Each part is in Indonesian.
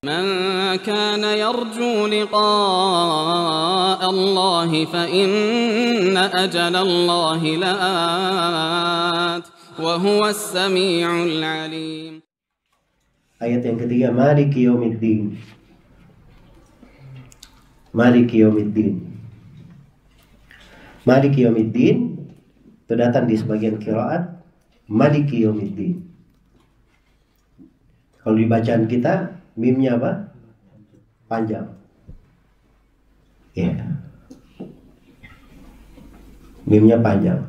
من كان يرجو لقاء الله فإن أجل الله لآت وهو السميع العليم. Ayat yang ketiga, Maliki Yaumiddin. Maliki Yaumiddin. Maliki Yaumiddin itu datang di sebagian qiraat Maliki Yaumiddin. Kalau di bacaan kita mimnya apa? Panjang. Ya. Mimnya panjang.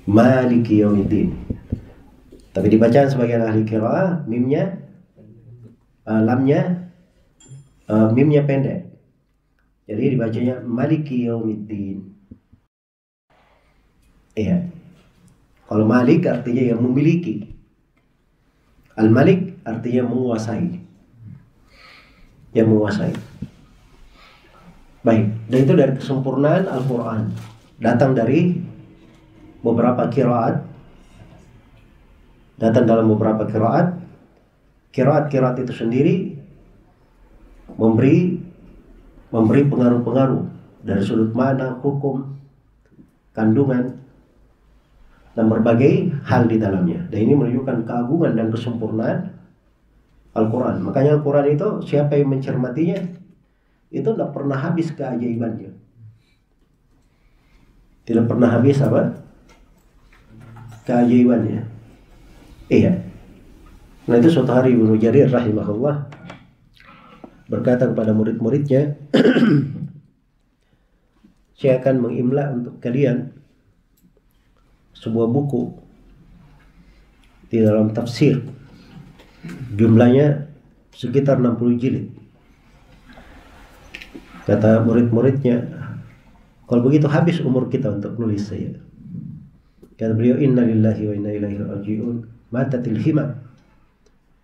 Maliki Yaumiddin. Tapi di bacaan sebagian ahli qiraah mimnya lamnya mimnya pendek. Jadi dibacanya Maliki Yaumiddin. Iya. Kalau Malik artinya yang memiliki. Al-Malik artinya menguasai. Yang menguasai. Baik, dan itu dari kesempurnaan Al-Quran. Datang dari beberapa qiraat. Datang dalam beberapa qiraat. Qiraat-qiraat itu sendiri memberi pengaruh-pengaruh dari sudut makna, hukum, kandungan, dan berbagai hal di dalamnya. Dan ini menunjukkan keagungan dan kesempurnaan Al-Quran. Makanya Al-Quran itu siapa yang mencermatinya itu tidak pernah habis keajaibannya. Tidak pernah habis apa? Keajaibannya. Iya. Nah itu suatu hari Ibnu Jarir rahimahullah berkata kepada murid-muridnya, saya akan mengimla untuk kalian sebuah buku di dalam tafsir. Jumlahnya sekitar 60 jilid. Kata murid-muridnya, kalau begitu habis umur kita untuk nulis saya. Kata beliau, inna lillahi wa inna ilaihi raji'un. Matatil himam.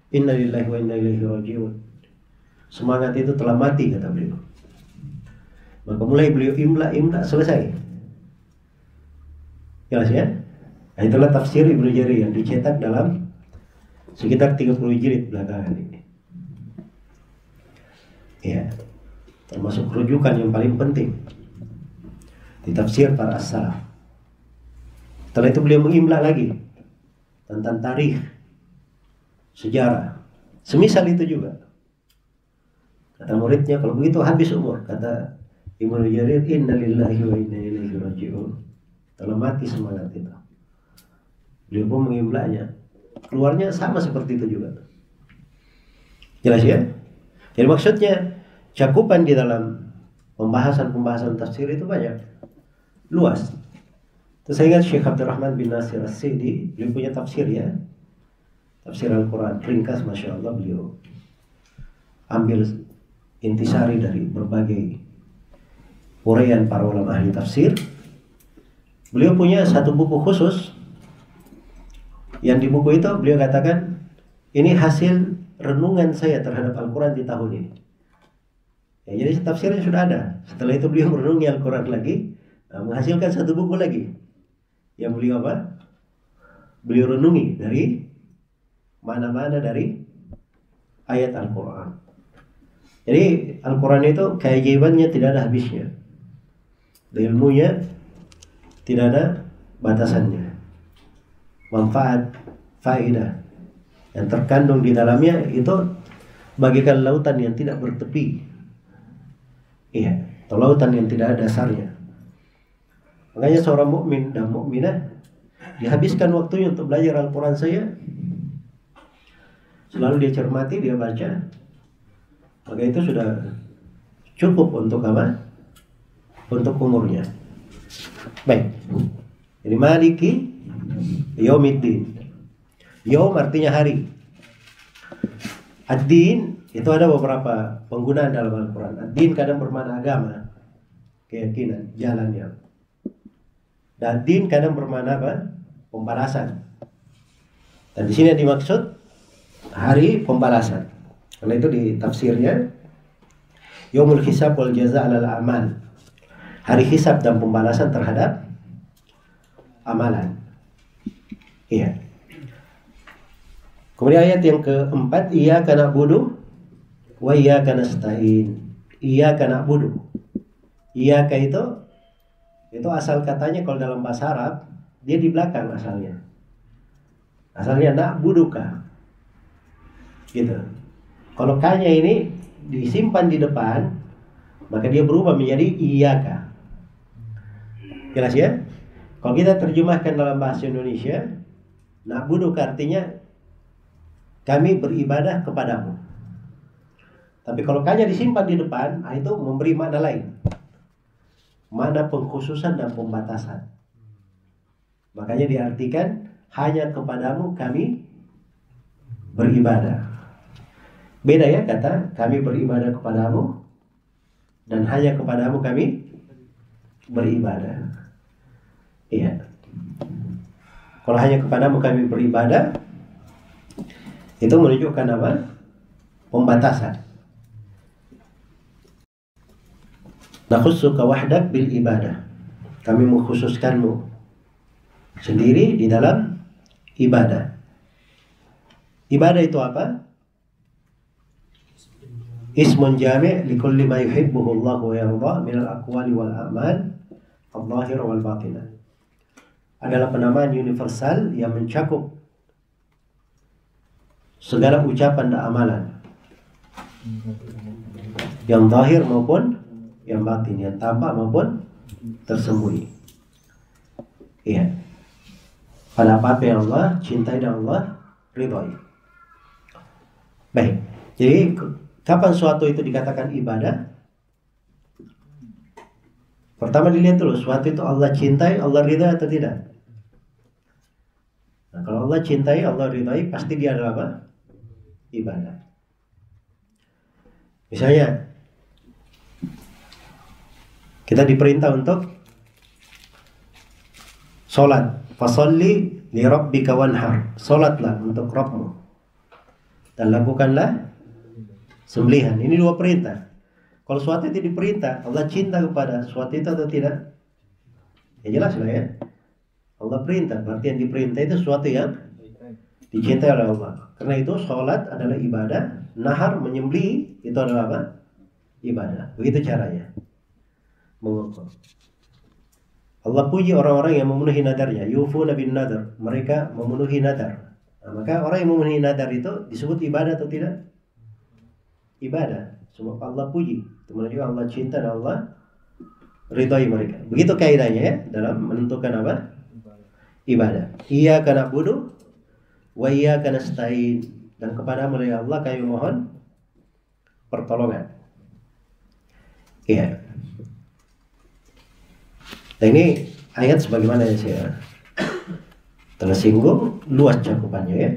Inna lillahi wa inna ilaihi raji'un. Semangat itu telah mati, kata beliau. Maka mulai beliau imla selesai. Jelas ya? Nah, itulah tafsir Ibnu Jarir yang dicetak dalam sekitar 30 jilid belakangan ini. Ya, termasuk rujukan yang paling penting di tafsir para as-salaf. Setelah itu beliau mengimla lagi tentang tarikh, sejarah. Semisal itu juga. Kata muridnya, kalau begitu habis umur. Kata Ibnu Jarir, inna lillahi wa inna ilaihi raji'un. Telah mati semangat itu. Beliau pun mengimlanya. Keluarnya sama seperti itu juga. Jelas ya? Jadi maksudnya cakupan di dalam pembahasan tafsir itu banyak, luas. Terus saya ingat Syekh Abdurrahman bin Nasir As-Sidi, beliau punya tafsir ya, tafsir Al-Quran ringkas, masya Allah. Beliau ambil intisari dari berbagai uraian para ulama ahli tafsir. Beliau punya satu buku khusus, yang di buku itu beliau katakan, ini hasil renungan saya terhadap Al-Quran di tahun ini. Ya, jadi tafsirnya sudah ada. Setelah itu beliau merenungi Al-Quran lagi, menghasilkan satu buku lagi. Yang beliau apa? Beliau renungi dari mana-mana dari ayat Al-Quran. Jadi Al-Quran itu keajaibannya tidak ada habisnya. Ilmunya tidak ada batasannya. Manfaat, faedah yang terkandung di dalamnya itu bagaikan lautan yang tidak bertepi. Iya, atau lautan yang tidak ada dasarnya. Makanya seorang mukmin dan mukminah dihabiskan waktunya untuk belajar Al-Quran saya. Selalu dia cermati, dia baca. Maka itu sudah cukup untuk apa? Untuk umurnya. Baik. Jadi Maliki Yaumiddin. Yaum artinya hari. Ad-din itu ada beberapa penggunaan dalam Al-Quran. Ad-din kadang bermakna agama, keyakinan, jalannya. Dan din kadang bermakna apa? Pembalasan. Dan di sini dimaksud hari pembalasan. Karena itu di tafsirnya Yaumul Hisab wal Jaza' 'alal A'mal. Hari hisab dan pembalasan terhadap amalan. Iya. Kemudian ayat yang keempat, iyyaka na'budu wa iyyaka nasta'in. Iyyaka na'budu. Iyyaka itu asal katanya kalau dalam bahasa Arab dia di belakang asalnya. Asalnya na'buduka. Gitu. Kalau ka-nya ini disimpan di depan, maka dia berubah menjadi iyyaka. Jelas ya? Kalau kita terjemahkan dalam bahasa Indonesia, na'buduka artinya kami beribadah kepadamu. Tapi kalau ka-nya disimpan di depan, itu memberi makna lain. Makna pengkhususan dan pembatasan. Makanya diartikan hanya kepadamu kami beribadah. Beda ya kata kami beribadah kepadamu dan hanya kepadamu kami beribadah. Iya. Kalau hanya kepadamu kami beribadah, itu menunjukkan apa? Pembatasan. Nakhussuka wahdak bil ibadah. Kami mengkhususkanmu sendiri di dalam ibadah. Ibadah itu apa? Ismun jami' likulli ma yuhibbuhu Allah wa yarda min al-aqwali wal a'mal al-zahir wal batinah. Adalah penamaan universal yang mencakup segala ucapan dan amalan, yang zahir maupun yang batin, yang tampak maupun tersembunyi. Iya. Pada apa yang Allah cintai dan Allah ridhai. Baik. Jadi kapan suatu itu dikatakan ibadah? Pertama dilihat dulu, suatu itu Allah cintai, Allah ridhai atau tidak. Nah, kalau Allah cintai, Allah ridhai, pasti dia adalah apa? Ibadah. Misalnya kita diperintah untuk sholat. Fasalli li rabbika wanhar. Sholatlah untuk Rabbmu dan lakukanlah sembelihan. Ini dua perintah. Kalau suatu itu diperintah, Allah cinta kepada suatu itu atau tidak? Ya jelas lah ya. Allah perintah, berarti yang diperintah itu suatu yang dicintai oleh Allah. Karena itu sholat adalah ibadah, nahar menyembelih itu adalah apa? Ibadah. Begitu caranya. Mengukur. Allah puji orang-orang yang memenuhi nadarnya. Yufuna bin nadar. Mereka memenuhi nadar. Nah, maka orang yang memenuhi nadar itu disebut ibadah atau tidak? Ibadah. Sebab Allah puji. Itu menunjukkan Allah cinta dan Allah ridhai mereka. Begitu kaidahnya ya dalam menentukan apa? Ibadah. Iyyaka na'budu wa iyyaka nasta'in. Dan kepadamu ya Allah kami mohon pertolongan. Iya. Nah ini ayat sebagaimana yang saya telah singgung, luas cakupannya ya.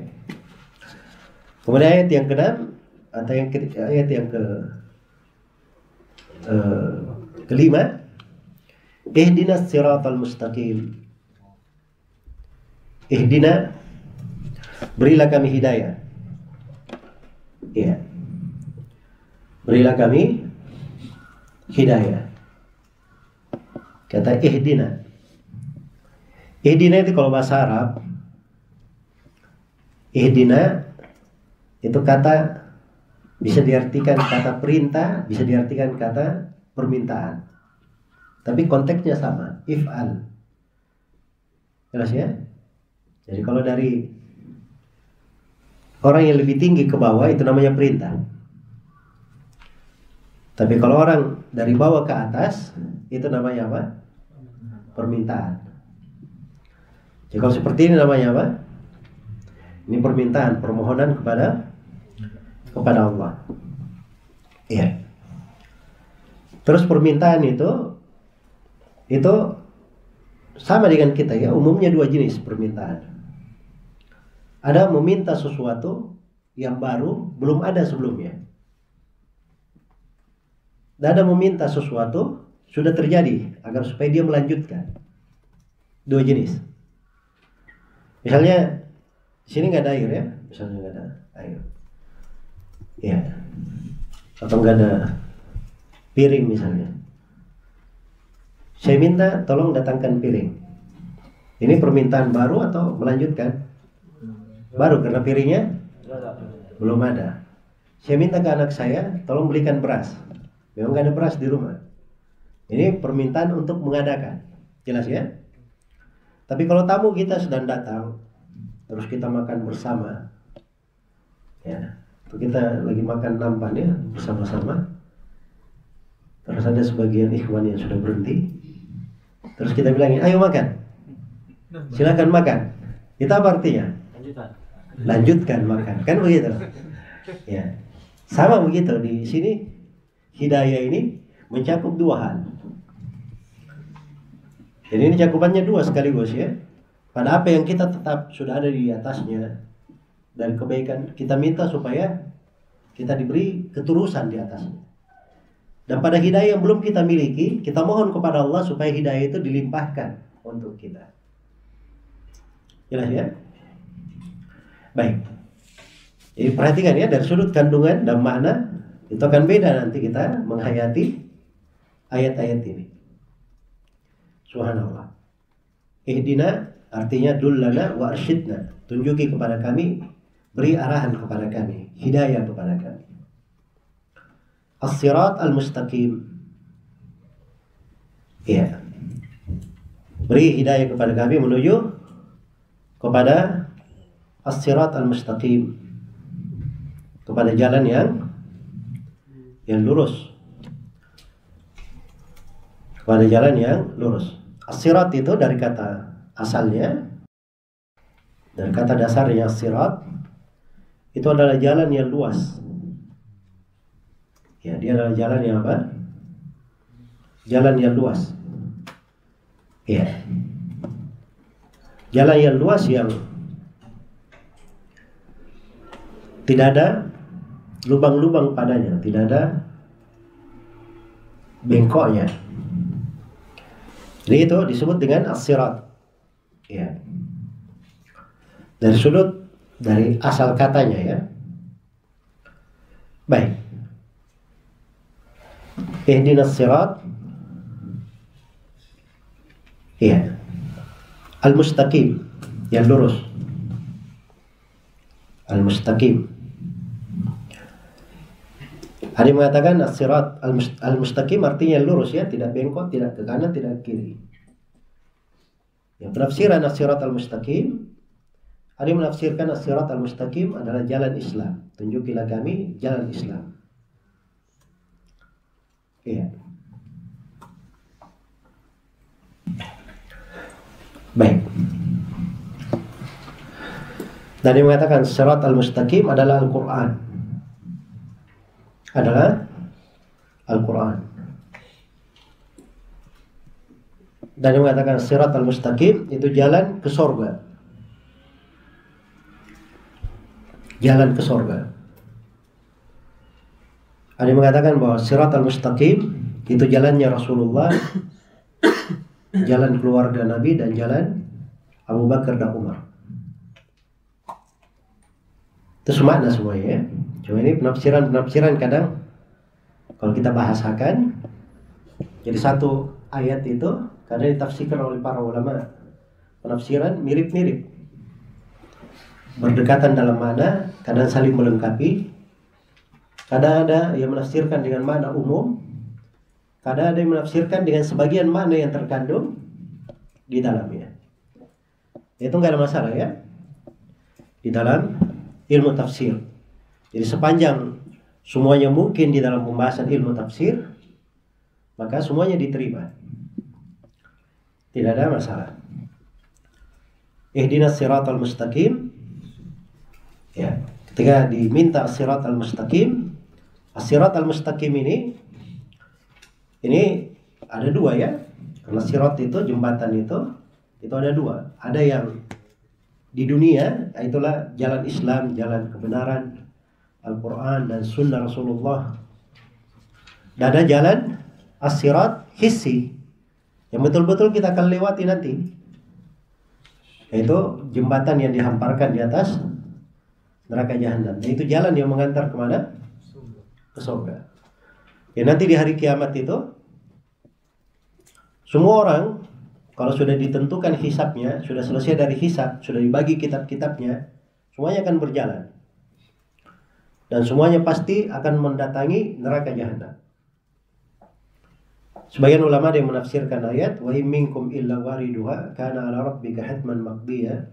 Kemudian ayat yang ke-6 atau ayat yang kelima, ihdinas siratal mustaqim. Ihdina, berilah kami hidayah. Iya. Berilah kami hidayah. Kata ihdina. Ihdina itu kalau bahasa Arab, ihdina itu kata bisa diartikan kata perintah, bisa diartikan kata permintaan. Tapi konteksnya sama, if'al. Jelas ya? Jadi kalau dari orang yang lebih tinggi ke bawah itu namanya perintah. Tapi kalau orang dari bawah ke atas itu namanya apa? Permintaan. Jadi kalau seperti ini namanya apa? Ini permintaan, permohonan kepada Allah. Iya. Terus permintaan itu sama dengan kita ya, umumnya dua jenis permintaan. Ada meminta sesuatu yang baru belum ada sebelumnya. Dan ada meminta sesuatu sudah terjadi agar supaya dia melanjutkan. Dua jenis. Misalnya di sini nggak ada air ya, misalnya nggak ada air, ya, atau nggak ada piring misalnya. Saya minta tolong datangkan piring. Ini permintaan baru atau melanjutkan? Baru karena piringnya Belum ada. Saya minta ke anak saya, tolong belikan beras. Memang nggak ada beras di rumah. Ini permintaan untuk mengadakan. Jelas ya? Tapi kalau tamu kita sedang datang, terus kita makan bersama, ya, kita lagi makan nampan ya bersama-sama. Terus ada sebagian ikhwan yang sudah berhenti. Terus kita bilangin, ayo makan. Silakan makan. Itu apa artinya? Lanjutkan makan. Kan begitu. Ya. Sama begitu di sini hidayah ini mencakup dua hal. Jadi ini cakupannya dua sekaligus ya. Pada apa yang kita tetap sudah ada di atasnya dari kebaikan, kita minta supaya kita diberi keterusan di atasnya. Dan pada hidayah yang belum kita miliki, kita mohon kepada Allah supaya hidayah itu dilimpahkan untuk kita. Jelas ya? Baik. Jadi perhatikan ya, dari sudut kandungan dan makna itu akan beda nanti kita menghayati ayat-ayat ini. Subhanallah. Ihdina artinya dullana wa arsyidna. Tunjuki kepada kami, beri arahan kepada kami, hidayah kepada kami. As-sirat al-mustaqim. Ya. Beri hidayah kepada kami menuju kepada as-sirat al-mustaqim, kepada jalan yang lurus, kepada jalan yang lurus. As-sirat itu dari kata asalnya, dari kata dasarnya as-sirat itu adalah jalan yang luas. Ya, dia adalah jalan yang apa? Jalan yang luas. Ya. Jalan yang luas yang tidak ada lubang-lubang padanya, tidak ada bengkoknya. Jadi itu disebut dengan as-sirat. Ya. Dari asal katanya ya. Baik. Ihdinas sirat. Ya. Al-mustaqim, yang lurus. Al-mustaqim. Ada yang mengatakan as-sirat al-mustaqim artinya lurus ya, tidak bengkok, tidak ke kanan, tidak ke kiri. Yang penafsiran as-sirat al-mustaqim, ada yang menafsirkan as-sirat al-mustaqim adalah jalan Islam. Tunjukilah kami jalan Islam. Iya. Baik. Dan dia mengatakan sirat al-mustaqim adalah Al-Quran. Adalah Al-Quran. Dan dia mengatakan sirat al-mustaqim itu jalan ke surga. Jalan ke surga. Ada yang mengatakan bahwa sirat al-mustaqim itu jalannya Rasulullah, jalan keluarga Nabi, dan jalan Abu Bakar dan Umar. Itu semakna semuanya ya. Cuma ini penafsiran kadang kalau kita bahasakan jadi satu ayat itu kadang ditafsirkan oleh para ulama penafsiran mirip-mirip, berdekatan dalam makna, kadang saling melengkapi. Kadang ada yang menafsirkan dengan makna umum, kadang ada yang menafsirkan dengan sebagian makna yang terkandung di dalamnya. Itu nggak ada masalah ya di dalam ilmu tafsir. Jadi sepanjang semuanya mungkin di dalam pembahasan ilmu tafsir, maka semuanya diterima, tidak ada masalah. Ihdinas siratal mustaqim. Ya, ketika diminta siratal mustaqim, as-sirat al-mustaqim ini ada dua ya. Karena sirat itu, jembatan itu ada dua. Ada yang di dunia, itulah jalan Islam, jalan kebenaran, Al-Quran dan Sunnah Rasulullah. Dan ada jalan as-sirat hissi, yang betul-betul kita akan lewati nanti, yaitu jembatan yang dihamparkan di atas neraka jahanam. Dan itu jalan yang mengantar kemana? Ke surga. Ya, nanti di hari kiamat itu semua orang kalau sudah ditentukan hisabnya, sudah selesai dari hisab, sudah dibagi kitab-kitabnya, semuanya akan berjalan. dan semuanya pasti akan mendatangi neraka jahanam. Sebagian ulama yang menafsirkan ayat wa in minkum illa wariduha kana ala rabbika hatman maqdiya.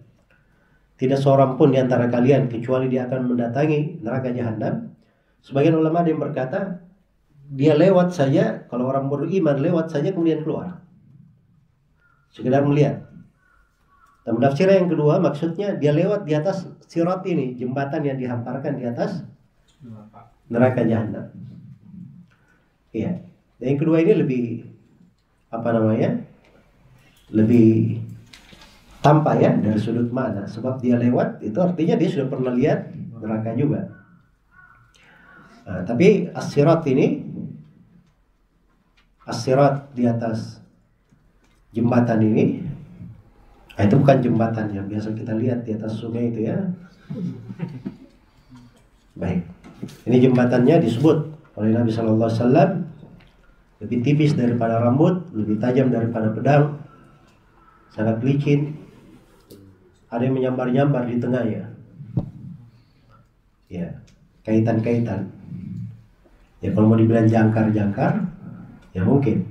Tidak seorang pun di antara kalian kecuali dia akan mendatangi neraka jahanam. Sebagian ulama yang berkata dia lewat saja, kalau orang beriman lewat saja kemudian keluar, sekedar melihat. Dan penafsiran yang kedua maksudnya dia lewat di atas sirat ini, jembatan yang dihamparkan di atas neraka jahanam. Iya. Dan yang kedua ini lebih lebih tampak ya dari sudut makna, sebab dia lewat itu artinya dia sudah pernah lihat neraka juga. Nah, tapi as-sirat ini, as-sirat di atas jembatan ini, itu bukan jembatan yang biasa kita lihat di atas sungai itu ya. Baik, ini jembatannya disebut oleh Nabi Sallallahu Alaihi Wasallam lebih tipis daripada rambut, lebih tajam daripada pedang, sangat licin, ada yang menyambar-nyambar di tengahnya, ya, kaitan-kaitan. Ya kalau mau dibilang jangkar-jangkar, ya mungkin.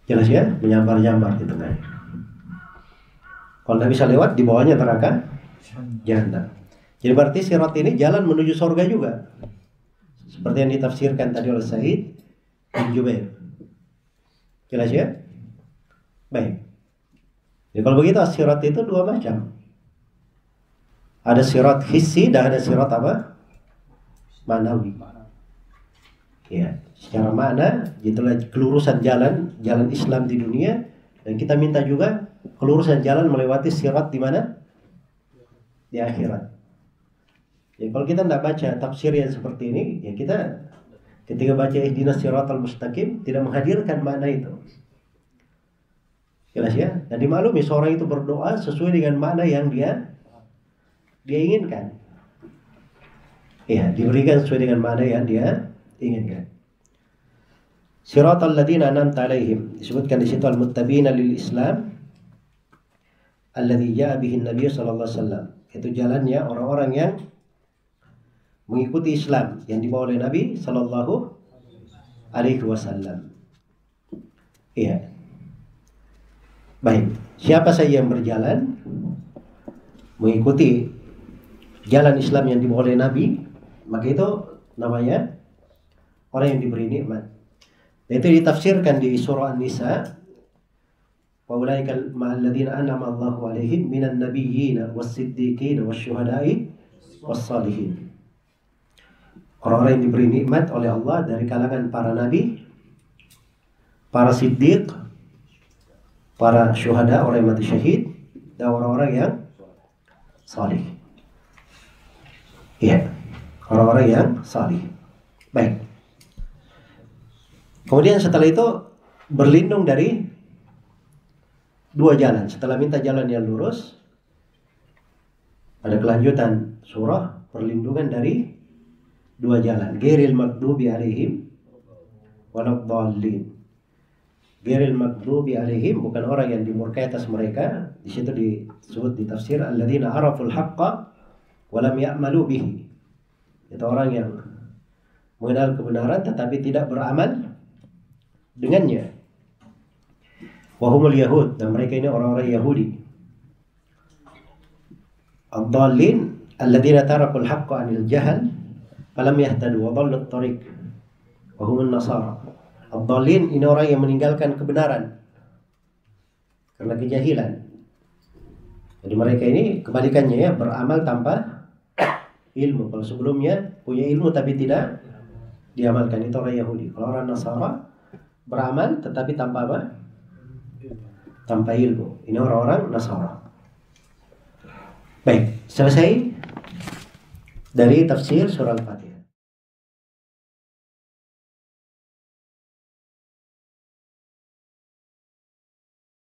Jelas ya, menyambar-nyambar di tengah. Kalau tidak bisa lewat, di bawahnya neraka jahanam. Jadi berarti sirat ini jalan menuju surga juga. Seperti yang ditafsirkan tadi oleh Said bin Jubair. Jelas ya? Baik. Jadi kalau begitu sirat itu dua macam. Ada sirat hissi dan ada sirat apa? Manawi. Ya, secara makna itulah kelurusan jalan Islam di dunia, dan kita minta juga kelurusan jalan melewati sirat di mana? Di akhirat. Ya, kalau kita tidak baca tafsir yang seperti ini, ya kita ketika baca ihdinas siratal mustaqim tidak menghadirkan makna itu. Jelas ya? Dan dimaklumi seorang itu berdoa sesuai dengan makna yang dia inginkan. Ya, diberikan sesuai dengan makna yang dia inginkan. Siratal ladzina an'amta 'alaihim, disebutkan di situ al-muttabi'ina lil Islam alladzi ja'a bihi an-nabiy sallallahu alaihi wasallam. Itu jalannya orang-orang yang mengikuti Islam yang dibawa oleh Nabi sallallahu alaihi wasallam. Iya. Baik, siapa saja yang berjalan mengikuti jalan Islam yang dibawa oleh Nabi, maka itu namanya orang yang diberi nikmat. Dan itu ditafsirkan di surah An-Nisa, wa ulaika ma'al ladzina an'ama Allahu 'alaihim minan nabiyyin was-siddiqin wasyuhada'i was-shalihin. Orang-orang yang diberi nikmat oleh Allah dari kalangan para nabi, para siddiq, para syuhada, orang yang mati syahid, dan orang-orang yang salih. Iya, orang-orang yang salih. Baik. Kemudian setelah itu berlindung dari dua jalan. Setelah minta jalan yang lurus, ada kelanjutan surah perlindungan dari dua jalan. Ghairil maghdubi alaihim waladdallin. Ghairil maghdubi alaihim bukan orang yang dimurkai atas mereka. Di situ disebut di tafsir alladzina araful haqqa wa lam ya'malu bihi. Itu orang yang mengenal kebenaran tetapi tidak beramal dengannya. Wahumul Yahud, dan mereka ini orang-orang Yahudi. Ad-dallin alladzina tarakul haqqa 'anil jahl falam yahtadu wa dhallu at-tariq. Wahumun Nasara. Ad-dallin ini orang yang meninggalkan kebenaran karena kejahilan. Jadi mereka ini kebalikannya ya, beramal tanpa ilmu. Kalau sebelumnya punya ilmu tapi tidak diamalkan, itu orang Yahudi. Kalau orang Nasara beramal tetapi tanpa apa? Tanpa ilmu. Ini orang-orang Nasara. Baik, selesai dari tafsir surah Al-Fatihah.